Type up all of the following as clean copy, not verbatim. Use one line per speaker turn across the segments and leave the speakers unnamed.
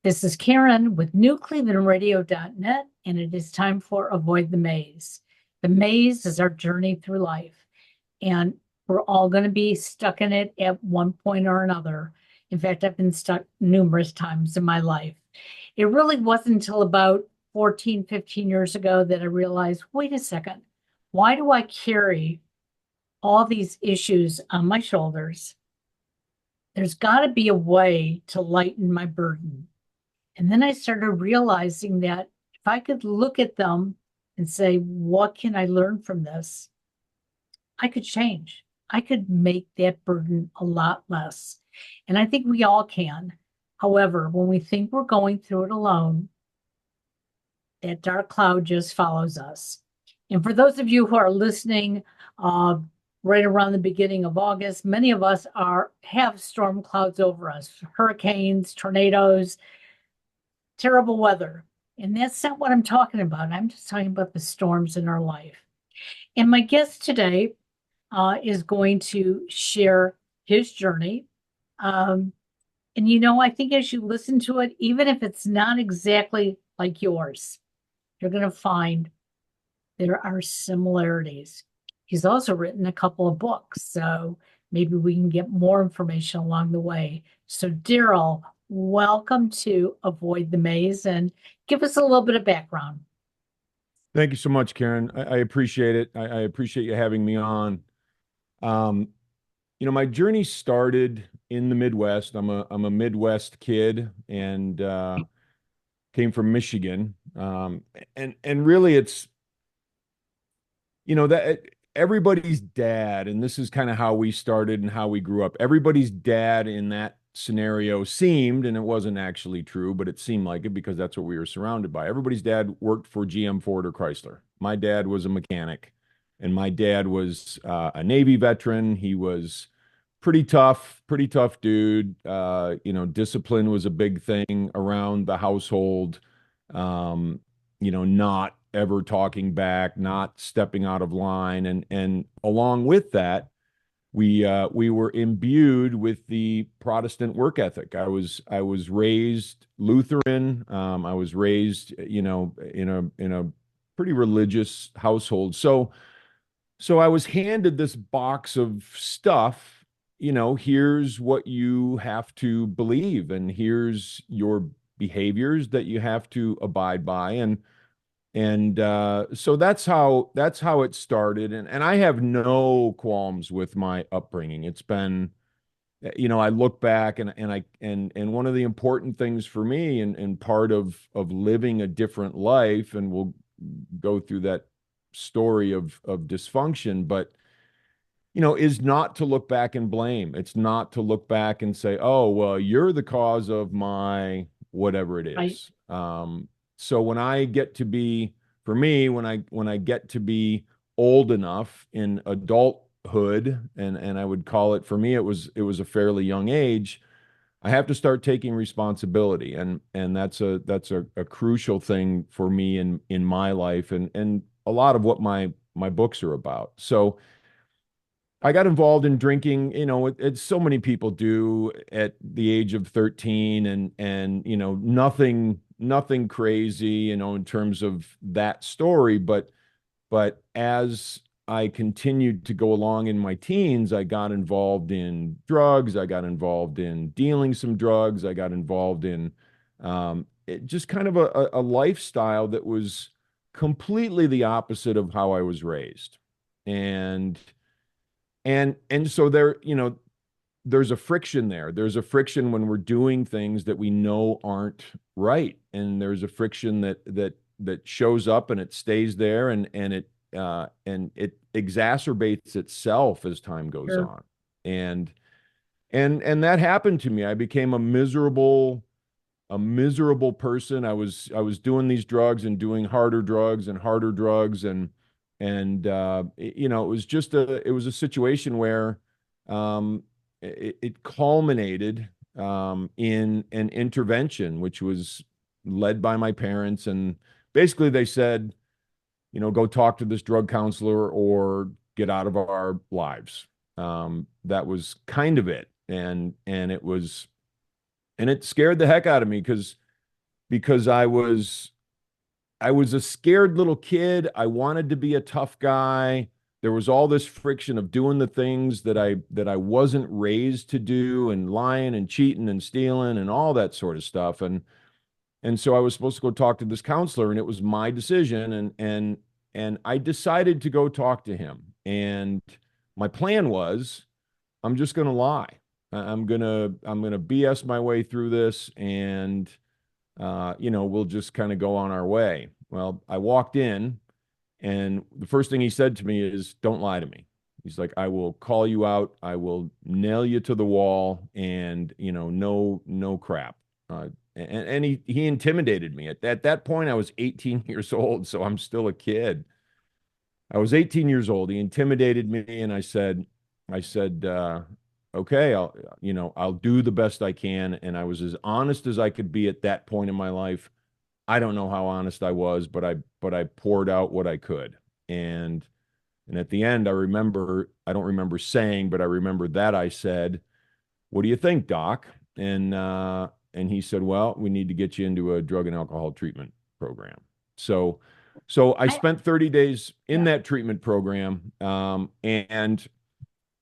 This is Karen with newclevelandradio.net, and it is time for Avoid the Maze. The maze is our journey through life, and we're all going to be stuck in it at one point or another. In fact, I've been stuck numerous times in my life. It really wasn't until about 14, 15 years ago that I realized, wait a second, why do I carry all these issues on my shoulders? There's got to be a way to lighten my burden. And then I started realizing that if I could look at them and say, what can I learn from this? I could change. I could make that burden a lot less. And I think we all can. However, when we think we're going through it alone, that dark cloud just follows us. And for those of you who are listening, right around the beginning of August, many of us have storm clouds over us, hurricanes, tornadoes, terrible weather. And that's not what I'm talking about. I'm just talking about the storms in our life. And my guest today is going to share his journey. And I think as you listen to it, even if it's not exactly like yours, you're going to find there are similarities. He's also written a couple of books, so maybe we can get more information along the way. So, Daryl, welcome to Avoid the Maze and give us a little bit of background.
Thank you so much, Karen. I appreciate it. I appreciate you having me on. Um, my journey started in the Midwest. I'm a Midwest kid and came from Michigan. And really it's that everybody's dad, and this is kind of how we started and how we grew up. Everybody's dad in that scenario seemed, and it wasn't actually true, but it seemed like it because that's what we were surrounded by. Everybody's dad worked for GM, Ford, or Chrysler. My dad was a mechanic, and my dad was a Navy veteran. He was pretty tough dude. Discipline was a big thing around the household. Not ever talking back, not stepping out of line, and along with that, we were imbued with the Protestant work ethic. I was raised Lutheran. I was raised, in a pretty religious household. So I was handed this box of stuff. Here's what you have to believe, and here's your behaviors that you have to abide by, and so that's how it started, and I have no qualms with my upbringing. It's been, I look back and one of the important things for me and part of living a different life, and we'll go through that story of dysfunction, but is not to look back and blame. It's not to look back and say, oh, well, you're the cause of my whatever it
I,
is. So when I get to be, for me, when I get to be old enough in adulthood, and I would call it, for me, it was a fairly young age. I have to start taking responsibility, and that's a crucial thing for me in my life, and a lot of what my books are about. So I got involved in drinking, it's so many people do at the age of 13, and nothing crazy, in terms of that story, but as I continued to go along in my teens, I got involved in drugs, I got involved in dealing some drugs, I got involved in just kind of a lifestyle that was completely the opposite of how I was raised. And so there's a friction there. There's a friction when we're doing things that we know aren't right, and there's a friction that shows up and it stays there, and it exacerbates itself as time goes
sure.
on. And that happened to me. I became a miserable person. I was doing these drugs and doing harder drugs and harder drugs, and it was just a situation where it culminated in an intervention, which was led by my parents, and basically they said, go talk to this drug counselor or get out of our lives. That was kind of it, and it scared the heck out of me because because I was a scared little kid. I wanted to be a tough guy. There was all this friction of doing the things that I wasn't raised to do, and lying and cheating and stealing and all that sort of stuff. And so I was supposed to go talk to this counselor, and it was my decision. And I decided to go talk to him. And my plan was, I'm just going to lie. I'm gonna BS my way through this, and we'll just kind of go on our way. Well, I walked in, and the first thing he said to me is, "Don't lie to me." He's like, "I will call you out. I will nail you to the wall, and no crap." And he intimidated me. At that point, I was 18 years old, so I'm still a kid. I was 18 years old. He intimidated me, and I said, okay, I'll do the best I can. And I was as honest as I could be at that point in my life. I don't know how honest I was, but I poured out what I could. And at the end, I don't remember saying, but I remember that I said, "What do you think, Doc?" And he said, "Well, we need to get you into a drug and alcohol treatment program." So I
I,
spent 30 days in
yeah.
that treatment program. And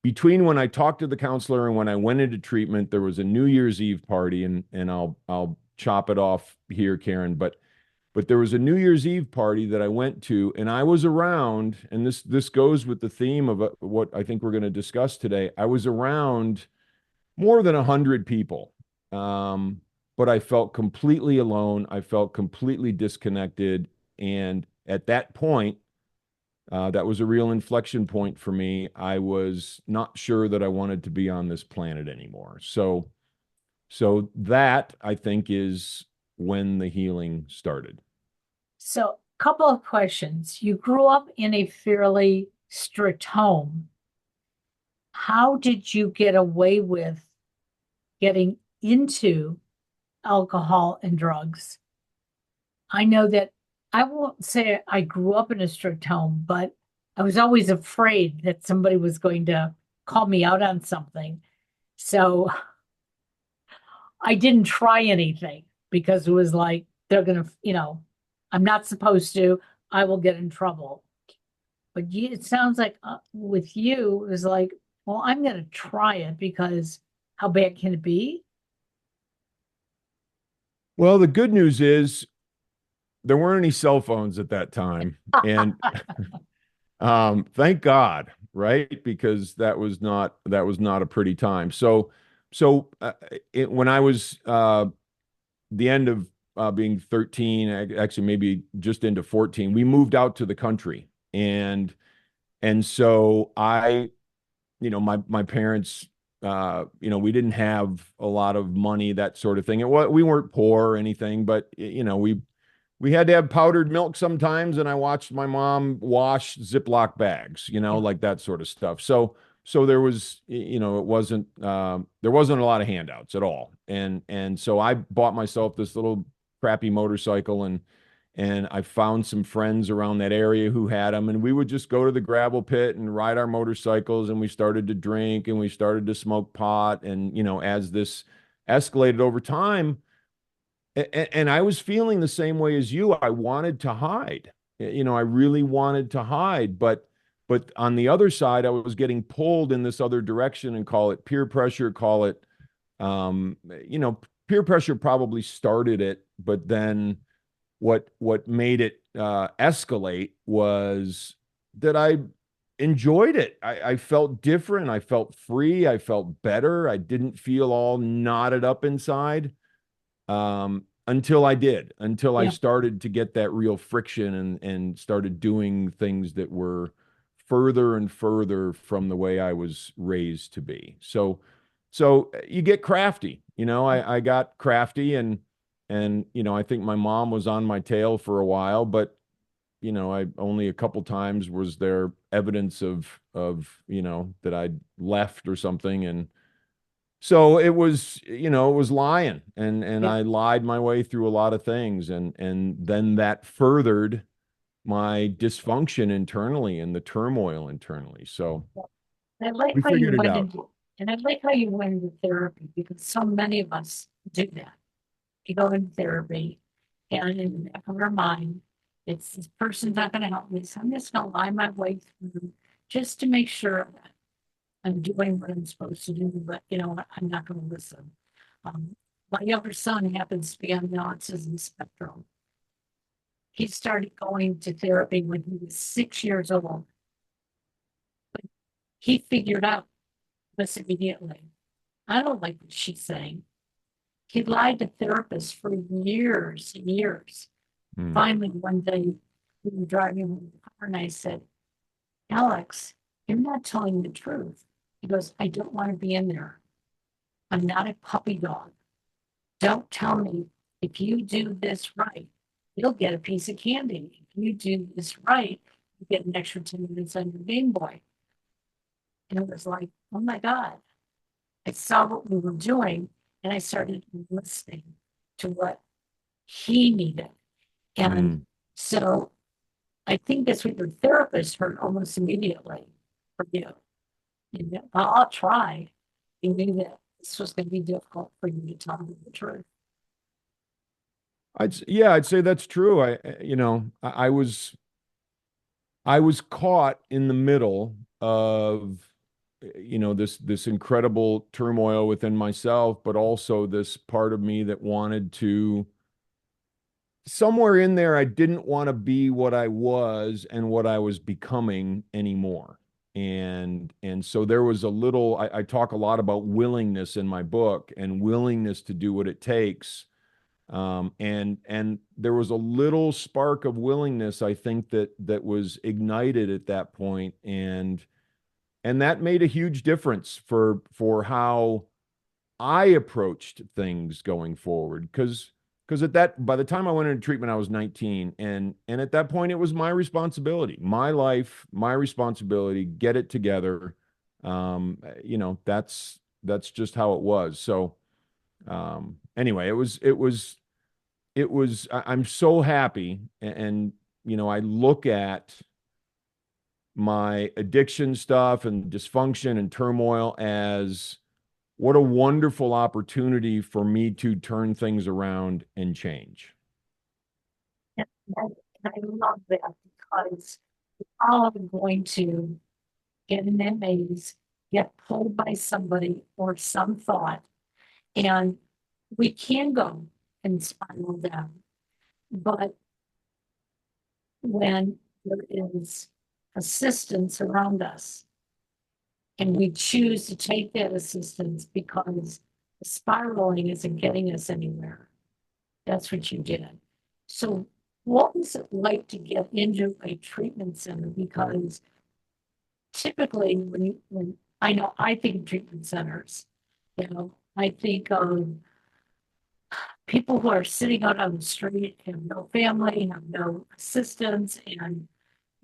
between when I talked to the counselor and when I went into treatment, there was a New Year's Eve party, and I'll chop it off here, Karen, but there was a New Year's Eve party that I went to, and I was around, and this goes with the theme of what I think we're going to discuss today. I was around more than 100 people, but I felt completely alone. I felt completely disconnected, and at that point, that was a real inflection point for me. I was not sure that I wanted to be on this planet anymore. So that, I think, is when the healing started.
So, couple of questions. You grew up in a fairly strict home. How did you get away with getting into alcohol and drugs? I know that I won't say I grew up in a strict home, but I was always afraid that somebody was going to call me out on something. So I didn't try anything because it was like, they're going to, I'm not supposed to, I will get in trouble. But it sounds like with you, it was like, well, I'm going to try it because how bad can it be?
Well, the good news is there weren't any cell phones at that time. And thank God, right? Because that was not a pretty time. When I was the end of being 13, actually maybe just into 14, we moved out to the country. And so my parents, we didn't have a lot of money, that sort of thing. We weren't poor or anything, but we had to have powdered milk sometimes, and I watched my mom wash Ziploc bags,
Yeah.
like that sort of stuff. So there was, it wasn't there wasn't a lot of handouts at all. And so I bought myself this little crappy motorcycle, and I found some friends around that area who had them, and we would just go to the gravel pit and ride our motorcycles, and we started to drink, and we started to smoke pot. And as this escalated over time, and I was feeling the same way as you. I wanted to hide. I really wanted to hide, but on the other side, I was getting pulled in this other direction, and call it peer pressure, call it um, you know, peer pressure probably started it, but then what made it escalate was that I enjoyed it. I felt different. I felt free. I felt better. I didn't feel all knotted up inside, until I
Yeah.
started to get that real friction, and started doing things that were further and further from the way I was raised to be. So you get crafty. I got crafty, and I think my mom was on my tail for a while, but I only a couple times was there evidence of that I'd left or something. And so it was lying, and
Yeah.
I lied my way through a lot of things, and then that furthered my dysfunction internally and the turmoil internally. So
I like
we
how you
figured it
went
out.
into, and I like how you went into therapy because so many of us do that. You go into therapy And in the back of her mind, it's this person's not going to help me. So I'm just going to lie my way through just to make sure that I'm doing what I'm supposed to do. But, I'm not going to listen. Um, my younger son happens to be on the autism spectrum. He started going to therapy when he was 6 years old. He figured out this immediately. I don't like what she's saying. He lied to therapists for years and years.
Mm.
Finally, one day, we were driving in the car and I said, Alex, you're not telling the truth. He goes, I don't want to be in there. I'm not a puppy dog. Don't tell me if you do this right, you'll get a piece of candy. If you do this right, you get an extra 10 minutes on your Game Boy. And it was like, oh my God. I saw what we were doing and I started listening to what he needed. And so I think that's what your therapist heard almost immediately from you. And I'll try. You knew that this was going to be difficult for you to tell me the truth.
I'd say that's true. I was caught in the middle of, this incredible turmoil within myself, but also this part of me that wanted to, somewhere in there, I didn't want to be what I was and what I was becoming anymore. And so there was a little, I talk a lot about willingness in my book and willingness to do what it takes. And there was a little spark of willingness, I think, that was ignited at that point, and that made a huge difference for how I approached things going forward. Because by the time I went into treatment, I was 19, and at that point, it was my responsibility, my life, my responsibility, get it together. That's just how it was. So anyway, I'm so happy, and I look at my addiction stuff and dysfunction and turmoil as what a wonderful opportunity for me to turn things around and change.
And I love that because we're all going to get in that maze, get pulled by somebody or some thought, and we can go and spiral down. But when there is assistance around us, and we choose to take that assistance because the spiraling isn't getting us anywhere, that's what you did. So, what was it like to get into a treatment center? Because typically, when I think of treatment centers, I think of people who are sitting out on the street, have no family, have no assistance, and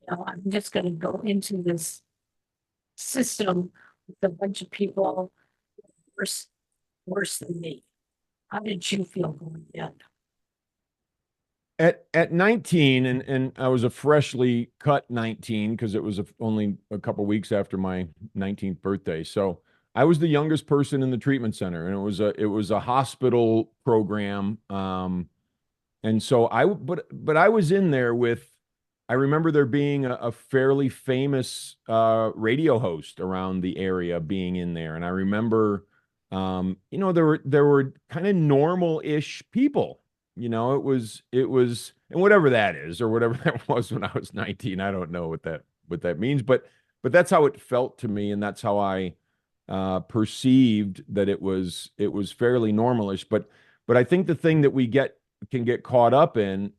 I'm just going to go into this system with a bunch of people worse, worse than me. How did you feel going in?
At 19, and I was a freshly cut 19 because it was only a couple weeks after my 19th birthday. So I was the youngest person in the treatment center, and it was a hospital program. And so but I was in there with, I remember there being a fairly famous radio host around the area being in there, and I remember, there were kind of normal-ish people. It was, and whatever that is, or whatever that was when I was 19, I don't know what that means, but that's how it felt to me, and that's how I perceived that it was fairly normalish. But I think the thing that we can get caught up in,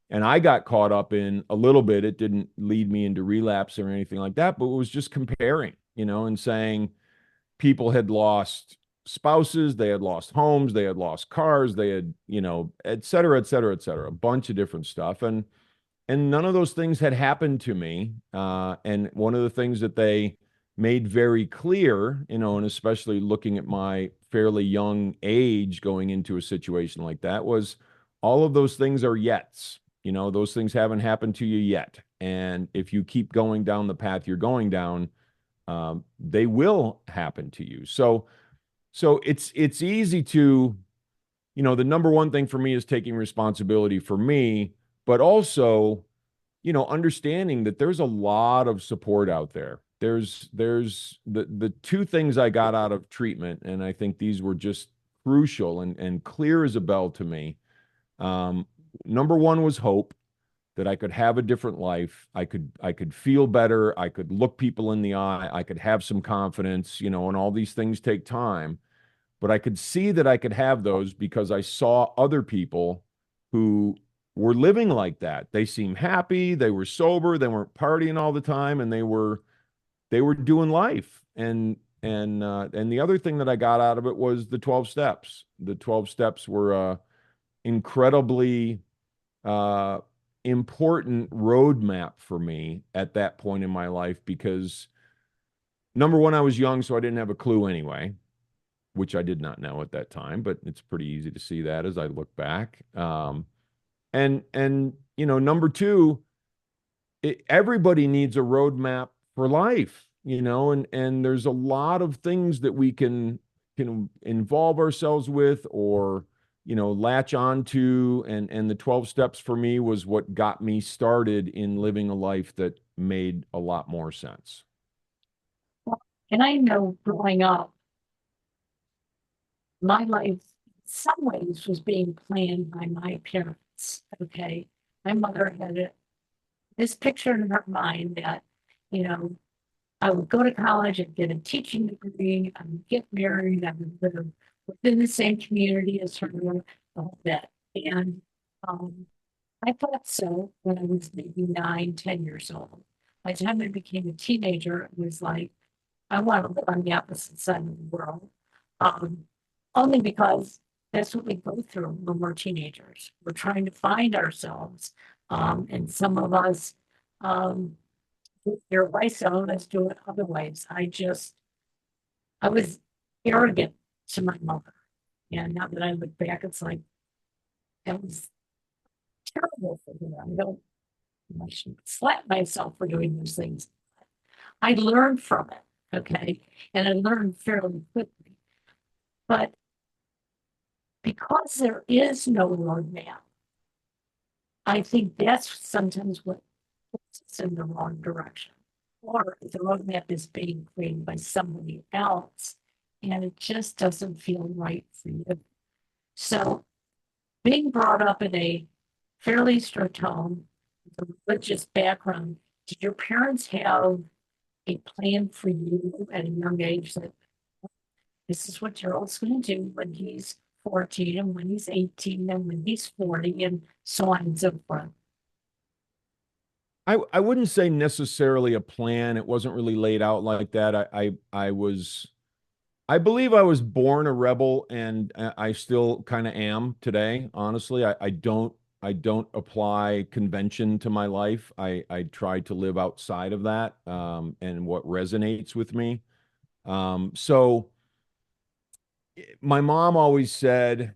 and I got caught up in a little bit. It didn't lead me into relapse or anything like that, but it was just comparing, and saying people had lost spouses, they had lost homes, they had lost cars, they had, et cetera, et cetera, et cetera, a bunch of different stuff. And none of those things had happened to me. And one of the things that they made very clear, and especially looking at my fairly young age going into a situation like that, was all of those things are yets. Those things haven't happened to you yet. And if you keep going down the path you're going down, they will happen to you. So it's easy to the number one thing for me is taking responsibility for me, but also, understanding that there's a lot of support out there. There's the two things I got out of treatment, and I think these were just crucial and clear as a bell to me. Um, Number one was hope that I could have a different life. I could feel better. I could look people in the eye. I could have some confidence, and all these things take time. But I could see that I could have those because I saw other people who were living like that. They seemed happy, they were sober, they weren't partying all the time, and they were doing life. And the other thing that I got out of it was the 12 steps. The 12 steps were incredibly uh, important roadmap for me at that point in my life because number one, I was young, so I didn't have a clue anyway, which I did not know at that time, but it's pretty easy to see that as I look back. And number two, everybody needs a roadmap for life, and there's a lot of things that we can involve ourselves with or latch on to, and the 12 steps for me was what got me started in living a life that made a lot more sense.
And I know growing up, my life, in some ways, was being planned by my parents. Okay. My mother had this picture in her mind that, you know, I would go to college and get a teaching degree, I would get married, I would live within the same community as her, the whole bit. And um, I thought so when I was maybe 9, 10 years old. By the time I became a teenager, it was like, I want to live on the opposite side of the world. Um, Only because that's what we go through when we're teenagers. We're trying to find ourselves. And some of us, um, do it their way, some of us do it other ways. I was arrogant to my mother. And now that I look back, it's like, that was terrible for me. I should slap myself for doing those things. I learned from it, okay? And I learned fairly quickly. But because there is no roadmap, I think that's sometimes what puts us in the wrong direction. Or the roadmap is being created by somebody else, and it just doesn't feel right for you. So, being brought up in a fairly strict home, with a religious background, did your parents have a plan for you at a young age that this is what Daryl's going to do when he's 14 and when he's 18 and when he's 40 and so on and so forth?
I wouldn't say necessarily a plan. It wasn't really laid out like that. I believe I was born a rebel, and I still kind of am today. Honestly, I don't apply convention to my life. I try to live outside of that, and what resonates with me. So my mom always said,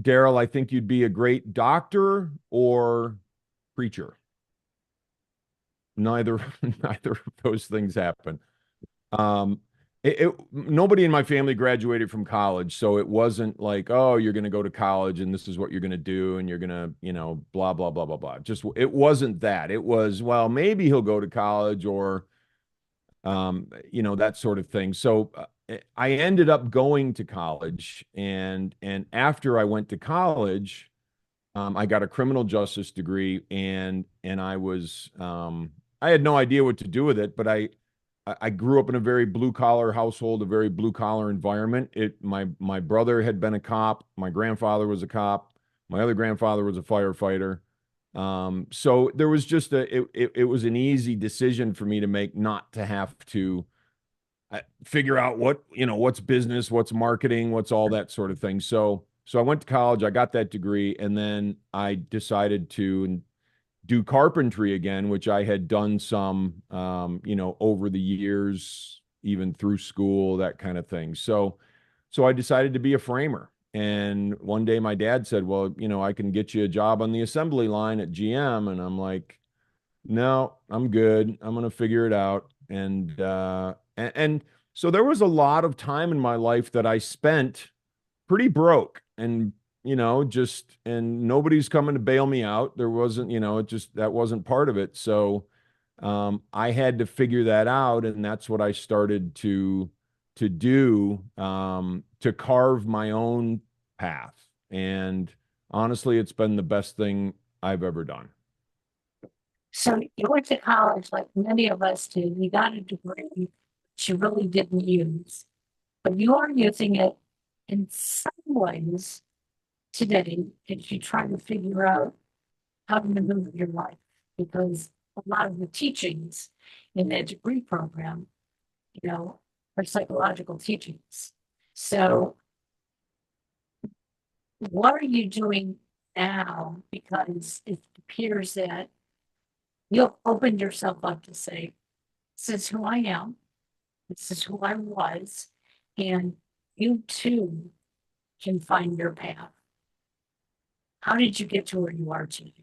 Daryl, I think you'd be a great doctor or preacher. Neither neither of those things happen. Um, Nobody in my family graduated from college, so it wasn't like, oh, you're going to go to college and this is what you're going to do, and you're going to, blah blah blah blah blah. Just it wasn't that. It was, well, maybe he'll go to college or, that sort of thing. So I ended up going to college, and after I went to college, I got a criminal justice degree, and I had no idea what to do with it, but I grew up in a very blue collar household, a very blue collar environment. My brother had been a cop, my grandfather was a cop, my other grandfather was a firefighter. So there was just it was an easy decision for me to make, not to have to figure out what's business, what's marketing, what's all that sort of thing. So I went to college, I got that degree, and then I decided to do carpentry again, which I had done some, over the years, even through school, that kind of thing. So I decided to be a framer. And one day my dad said, well, I can get you a job on the assembly line at GM. And I'm like, no, I'm good. I'm going to figure it out. And so there was a lot of time in my life that I spent pretty broke, and just, and nobody's coming to bail me out. There wasn't, it just, that wasn't part of it. So I had to figure that out, and that's what I started to do, to carve my own path. And honestly, it's been the best thing I've ever done.
So you went to college like many of us did. You got a degree that you really didn't use, but you are using it in some ways today as you try to figure out how to maneuver your life, because a lot of the teachings in that degree program, you know, are psychological teachings. So what are you doing now? Because it appears that you've opened yourself up to say, this is who I am, this is who I was, and you too can find your path. How did you get to where you are today?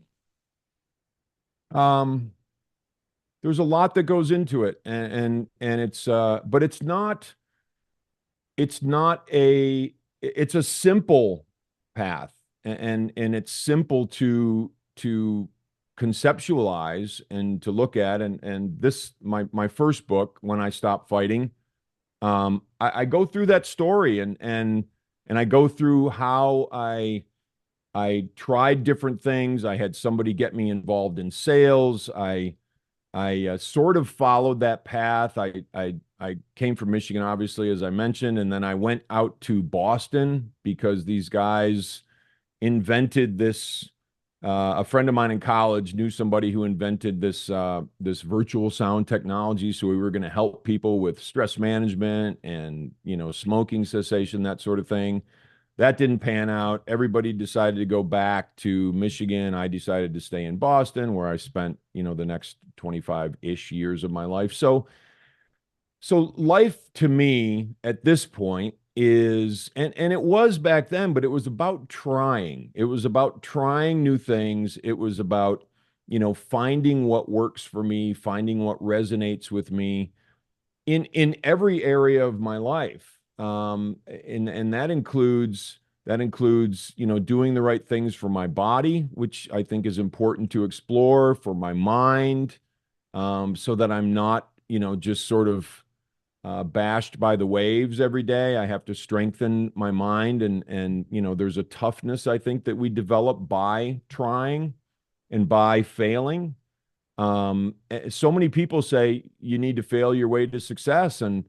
Um, there's a lot that goes into it, and it's but it's not it's a simple path, and it's simple to conceptualize and to look at. And this, my first book, When I Stopped Fighting, I go through that story, and I go through how I tried different things. I had somebody get me involved in sales. I sort of followed that path. I came from Michigan, obviously, as I mentioned, and then I went out to Boston because these guys invented this. A friend of mine in college knew somebody who invented this virtual sound technology. So we were going to help people with stress management and smoking cessation, that sort of thing. That didn't pan out. Everybody decided to go back to Michigan. I decided to stay in Boston, where I spent, the next 25-ish years of my life. So life to me at this point is, and it was back then, but it was about trying. It was about trying new things. It was about, finding what works for me, finding what resonates with me in every area of my life. And that includes doing the right things for my body, which I think is important to explore, for my mind, so that I'm not just sort of bashed by the waves every day. I have to strengthen my mind, and there's a toughness, I think, that we develop by trying and by failing. So many people say you need to fail your way to success, and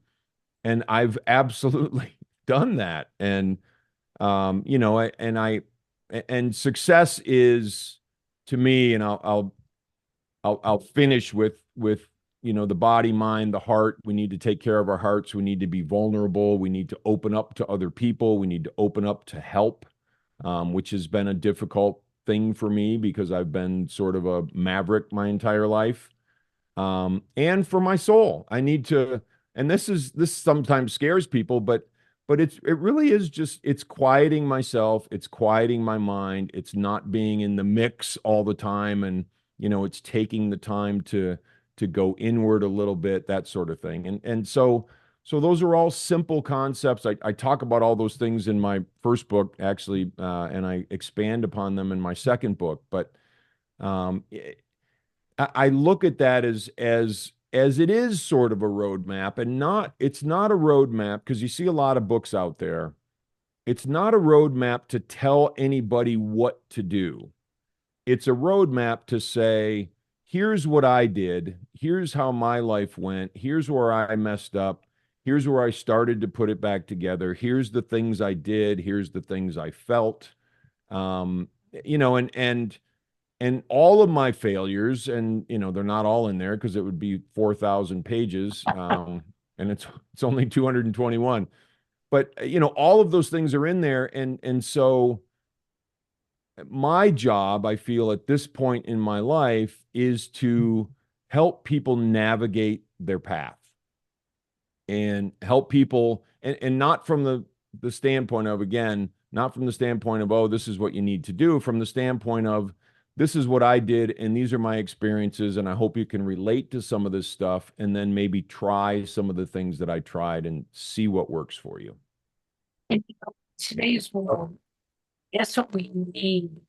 I've absolutely done that. And and success is, to me, and I'll finish with the body, mind, the heart. We need to take care of our hearts. We need to be vulnerable. We need to open up to other people. We need to open up to help, which has been a difficult thing for me because I've been sort of a maverick my entire life. And for my soul, I need to, and this sometimes scares people, but it really is just, it's quieting myself, it's quieting my mind, it's not being in the mix all the time, and it's taking the time to go inward a little bit, that sort of thing. And so those are all simple concepts. I talk about all those things in my first book, actually, and I expand upon them in my second book. But um, I look at that as it is sort of a roadmap, and it's not a roadmap, because you see a lot of books out there. It's not a roadmap to tell anybody what to do. It's a roadmap to say, here's what I did, here's how my life went, here's where I messed up, here's where I started to put it back together, here's the things I did, here's the things I felt. Um, and all of my failures, and they're not all in there because it would be 4,000 pages, and it's only 221. But all of those things are in there, and so my job, I feel, at this point in my life, is to help people navigate their path, and help people, and not from the standpoint of, again, not from the standpoint of, oh, this is what you need to do, from the standpoint of, this is what I did, and these are my experiences, and I hope you can relate to some of this stuff, and then maybe try some of the things that I tried and see what works for you.
Today's world, that's what we need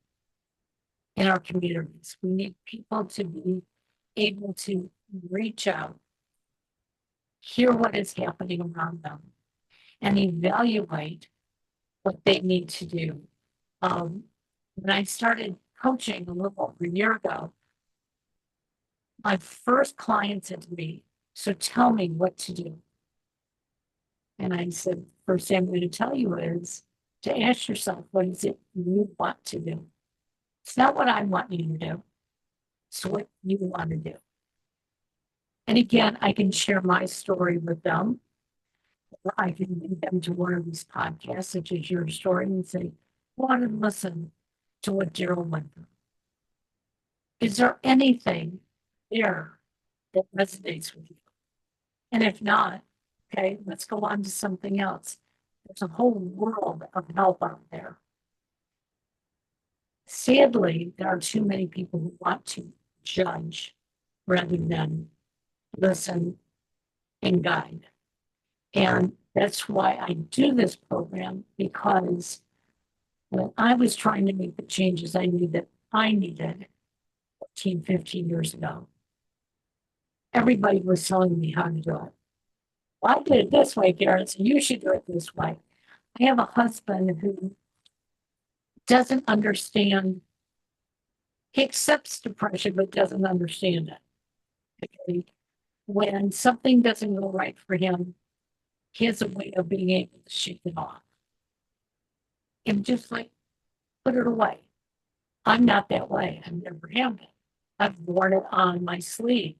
in our communities. We need people to be able to reach out, hear what is happening around them, and evaluate what they need to do. Um, when I started coaching a little over a year ago, my first client said to me, "So tell me what to do." And I said, "First thing I'm going to tell you is to ask yourself, what is it you want to do? It's not what I want you to do, it's what you want to do." And again, I can share my story with them. Or I can lead them to one of these podcasts, such as your story, and say, "Go on and listen to what Daryl went through. Is there anything there that resonates with you? And if not, okay, let's go on to something else. There's a whole world of help out there." Sadly, there are too many people who want to judge rather than listen and guide. And that's why I do this program, because when I was trying to make the changes I knew that I needed 14, 15 years ago, everybody was telling me how to do it. "Well, I did it this way, Garrett, so you should do it this way." I have a husband who doesn't understand, he accepts depression, but doesn't understand it. Okay? When something doesn't go right for him, he has a way of being able to shake it off and just like put it away. I'm not that way. I've never have been. I've worn it on my sleeve.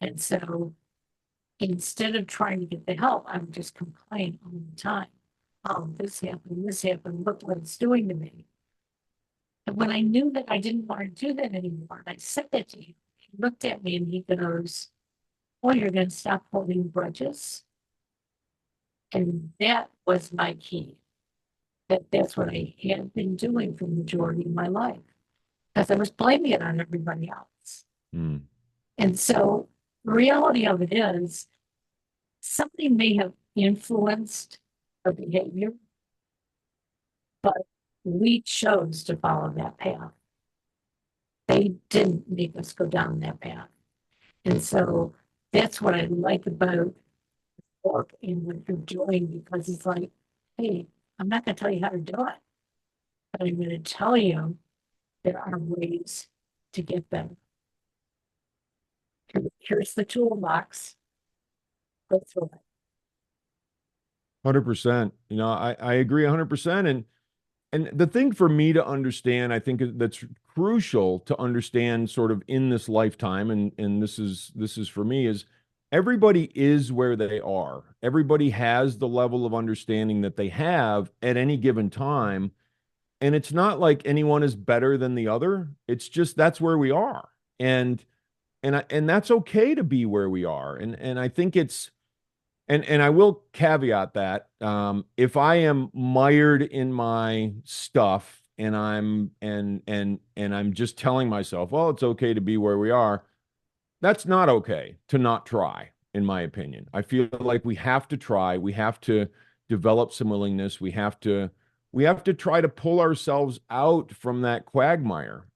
And so instead of trying to get the help, I would just complain all the time. "Oh, this happened, look what it's doing to me." And when I knew that I didn't want to do that anymore, and I said that to him, he looked at me and he goes, "Well, you're going to stop holding grudges." And that was my key. That's what I had been doing for the majority of my life, because I was blaming it on everybody else.
Mm.
And so the reality of it is something may have influenced our behavior, but we chose to follow that path. They didn't make us go down that path. And so that's what I like about work and what you're doing, because it's like, hey, I'm not going to tell you how to do it, but I'm going to tell you there are ways to get them. Here's the toolbox. Go through it.
100%. You know, I agree 100%. And the thing for me to understand, I think that's crucial to understand sort of in this lifetime, and this is for me, is everybody is where they are. Everybody has the level of understanding that they have at any given time. And it's not like anyone is better than the other. It's just that's where we are. And that's okay to be where we are. And I think it's and I will caveat that if I am mired in my stuff and I'm just telling myself, well, it's okay to be where we are, that's not okay to not try, in my opinion. I feel like we have to try. We have to develop some willingness. We have to try to pull ourselves out from that quagmire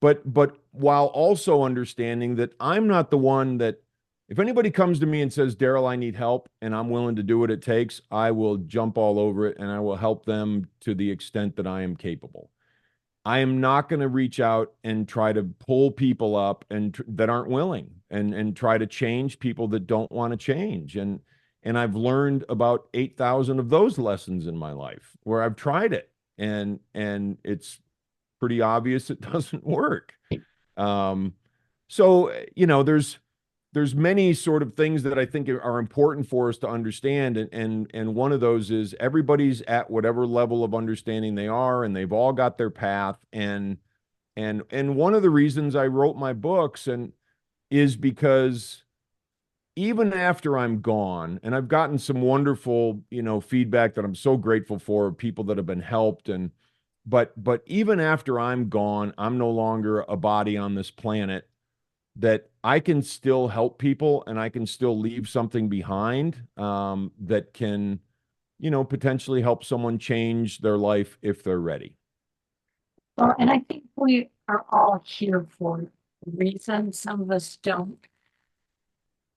but while also understanding that I'm not the one that, if anybody comes to me and says, "Daryl, I need help," and I'm willing to do what it takes, I will jump all over it and I will help them to the extent that I am capable. I am not going to reach out and try to pull people up that aren't willing and try to change people that don't want to change. And I've learned about 8,000 of those lessons in my life where I've tried it and it's pretty obvious it doesn't work. Um, so there's many sort of things that I think are important for us to understand, and one of those is everybody's at whatever level of understanding they are, and they've all got their path. And one of the reasons I wrote my books and is because even after I'm gone, and I've gotten some wonderful, feedback that I'm so grateful for, people that have been helped, but even after I'm gone, I'm no longer a body on this planet, that I can still help people and I can still leave something behind that can potentially help someone change their life if they're ready.
Well, and I think we are all here for a reason. Some of us don't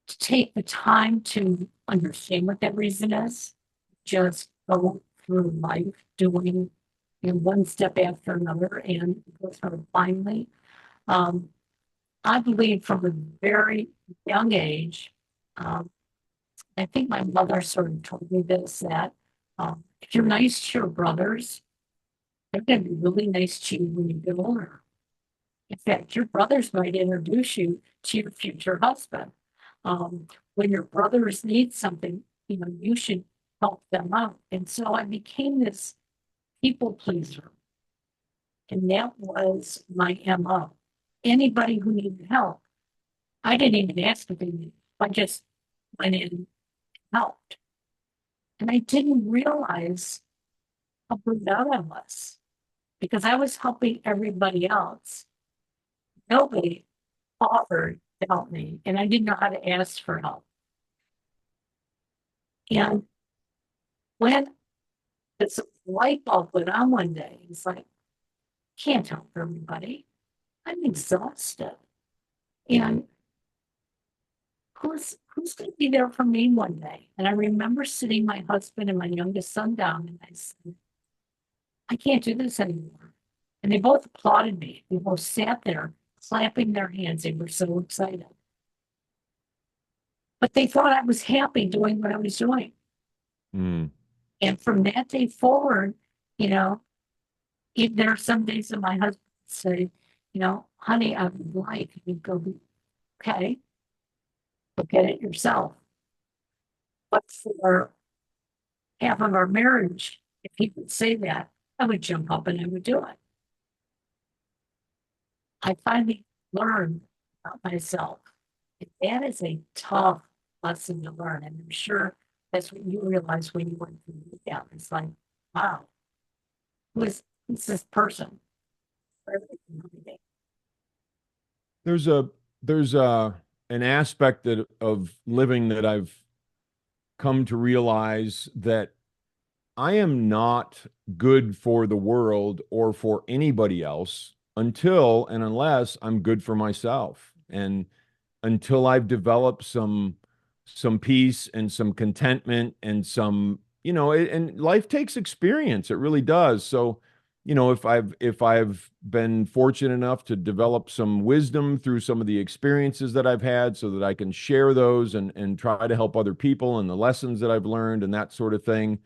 take the time to understand what that reason is. Just go through life doing one step after another and go sort of blindly. Um, I believe from a very young age, um, I think my mother sort of told me this that if you're nice to your brothers, they're going to be really nice to you when you get older. In fact, your brothers might introduce you to your future husband. Um, when your brothers need something, you should help them out. And so I became this people pleaser. And that was my MO. Anybody who needed help, I didn't even ask if they needed. I just went in and helped. And I didn't realize how burned out I was because I was helping everybody else. Nobody offered to help me, and I didn't know how to ask for help. And when this light bulb went on one day, it's like, can't help everybody. I'm exhausted. And who's going to be there for me one day? And I remember sitting my husband and my youngest son down, and I said, I can't do this anymore. And they both applauded me. They both sat there clapping their hands. They were so excited. But they thought I was happy doing what I was doing.
Mm.
And from that day forward, you know, there are some days that my husband would say, honey, I would like, you go, okay, look at it yourself. But for half of our marriage, if he would say that, I would jump up and I would do it. I finally learned about myself. And that is a tough lesson to learn. And I'm sure that's what you realize when you went through that. It's like, wow, who's this person?
There's an aspect of living that I've come to realize that I am not good for the world or for anybody else until and unless I'm good for myself. And until I've developed some peace and some contentment and and life takes experience. It really does. So, if I've been fortunate enough to develop some wisdom through some of the experiences that I've had so that I can share those and try to help other people and the lessons that I've learned and that sort of thing,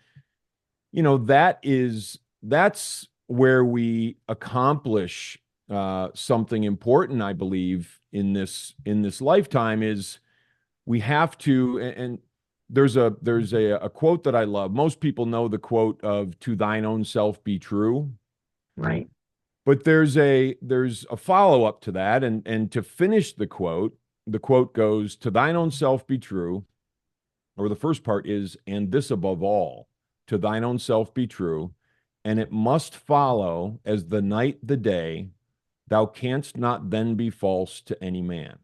that's where we accomplish something important, I believe, in this lifetime is we have to, and there's a quote that I love. Most people know the quote of "To thine own self be true,"
Right.
but there's a follow-up to that, and to finish the quote goes, "To thine own self be true," or the first part is, "And this above all, to thine own self be true, and it must follow as the night the day, thou canst not then be false to any man."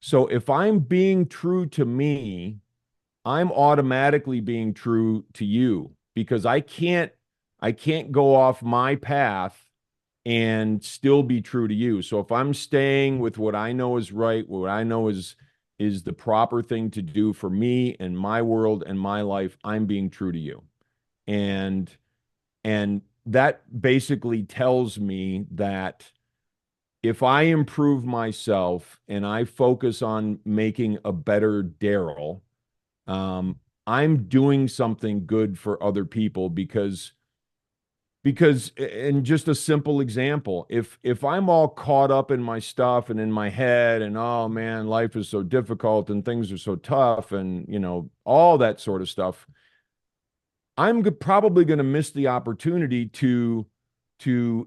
So if I'm being true to me, I'm automatically being true to you because I can't go off my path and still be true to you. So if I'm staying with what I know is right, what I know is the proper thing to do for me and my world and my life, I'm being true to you. And and that basically tells me that if I improve myself and I focus on making a better Daryl, um, I'm doing something good for other people because in just a simple example, if I'm all caught up in my stuff and in my head and oh man, life is so difficult and things are so tough and all that sort of stuff, I'm probably going to miss the opportunity to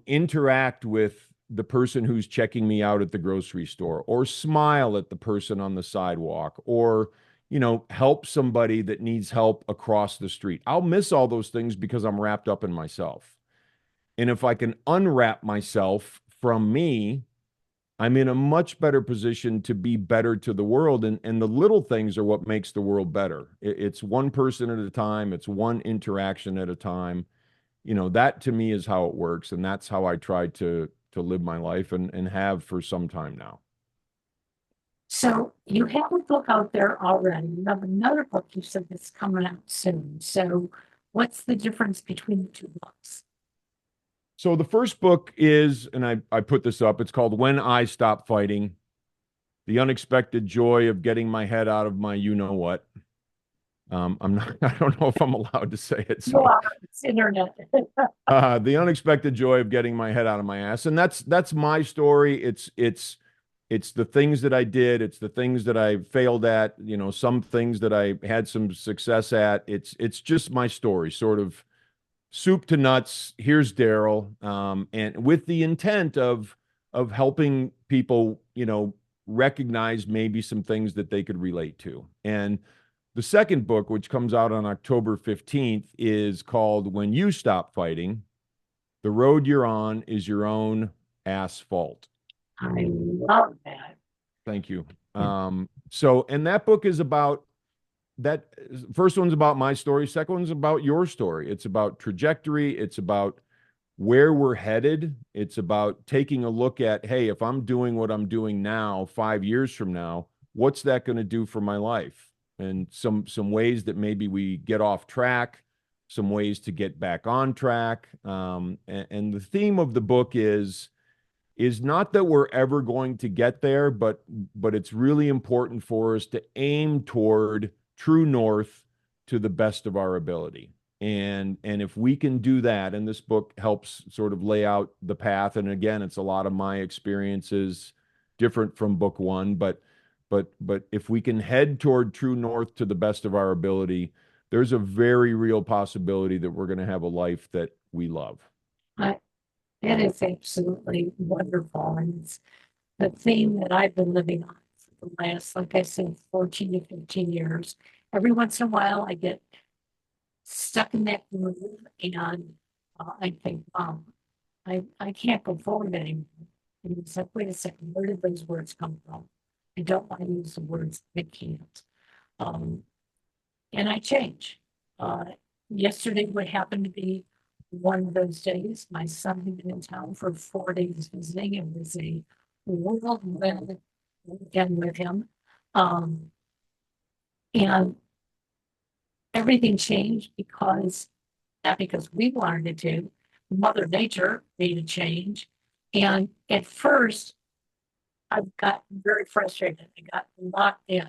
interact with the person who's checking me out at the grocery store or smile at the person on the sidewalk or help somebody that needs help across the street. I'll miss all those things because I'm wrapped up in myself. And if I can unwrap myself from me I'm in a much better position to be better to the world. And the little things are what makes the world better. It's one person at a time, it's one interaction at a time. That to me is how it works. And that's how I try to live my life and have for some time now.
So you have a book out there already. You have another book you said that's coming out soon. So what's the difference between the two books?
So the first book is, and I put this up, it's called When I Stop Fighting: The Unexpected Joy of Getting My Head Out of My You Know What. I'm not, I don't know if I'm allowed to say it. So
Well, it's internet.
the unexpected joy of getting my head out of my ass. And that's my story. It's the things that I did, it's the things that I failed at, some things that I had some success at. It's just my story, sort of soup to nuts. Here's Daryl, and with the intent of helping people, recognize maybe some things that they could relate to. And the second book, which comes out on October 15th, is called When You Stop Fighting: The Road You're On Is Your Own Asphalt.
I love that.
Thank you. And that book is about that. First one's about my story. Second one's about your story. It's about trajectory. It's about where we're headed. It's about taking a look at, hey, if I'm doing what I'm doing now, 5 years from now, what's that going to do for my life? And some ways that maybe we get off track, some ways to get back on track. And the theme of the book is not that we're ever going to get there, but it's really important for us to aim toward true north to the best of our ability. And if we can do that, and this book helps sort of lay out the path. And again, it's a lot of my experiences, different from book one, but if we can head toward true north to the best of our ability, there's a very real possibility that we're going to have a life that we love.
I, that is absolutely wonderful. And it's the theme that I've been living on for the last, like I said, 14 to 15 years. Every once in a while, I get stuck in that groove and I think, I can't go forward anymore. And it's like, wait a second, where did those words come from? I don't want to use the words I can't. Um, and I change. Yesterday would happen to be one of those days. My son had been in town for 4 days visiting. It was a whirlwind weekend with him. And everything changed not because we wanted it to, Mother Nature made a change. And at first, I got very frustrated. I got locked in.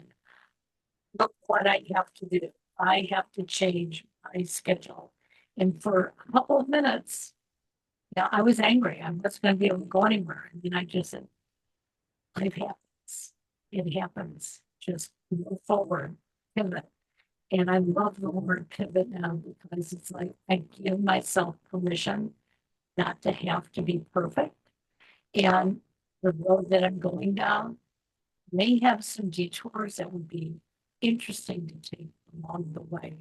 Look what I have to do. I have to change my schedule. And for a couple of minutes, yeah, I was angry. I wasn't going to be able to go anywhere. And then I just said, life happens. It happens. Just move forward, pivot. And I love the word pivot now because it's like I give myself permission not to have to be perfect. And the road that I'm going down may have some detours that would be interesting to take along the way.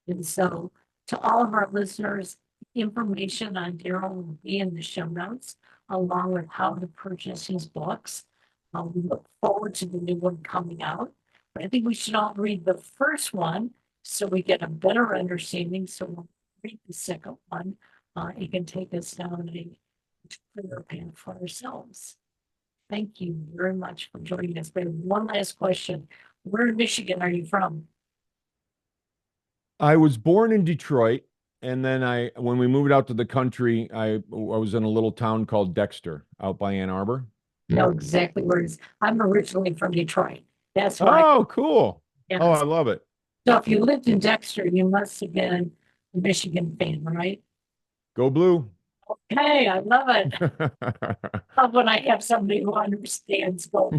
And so, to all of our listeners, information on Daryl will be in the show notes, along with how to purchase his books. We look forward to the new one coming out. But I think we should all read the first one so we get a better understanding. So we'll read the second one. It can take us down a clearer path for ourselves. Thank you very much for joining us. But one last question. Where in Michigan are you from?
I was born in Detroit, and then when we moved out to the country, I was in a little town called Dexter out by Ann Arbor.
Know exactly where it is. I'm originally from Detroit. That's why.
Oh, cool.
Yes.
Oh, I love it.
So if you lived in Dexter, you must have been a Michigan fan, right?
Go Blue.
Okay, I love it. Love when I have somebody who understands golf.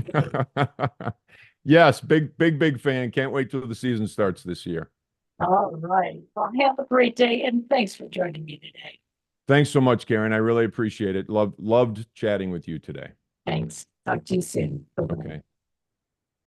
Yes, big fan. Can't wait till the season starts this year.
All right. Well, have a great day and thanks for joining me today.
Thanks so much, Karen. I really appreciate it. Loved chatting with you today.
Thanks. Talk to you soon. Bye-bye.
Okay.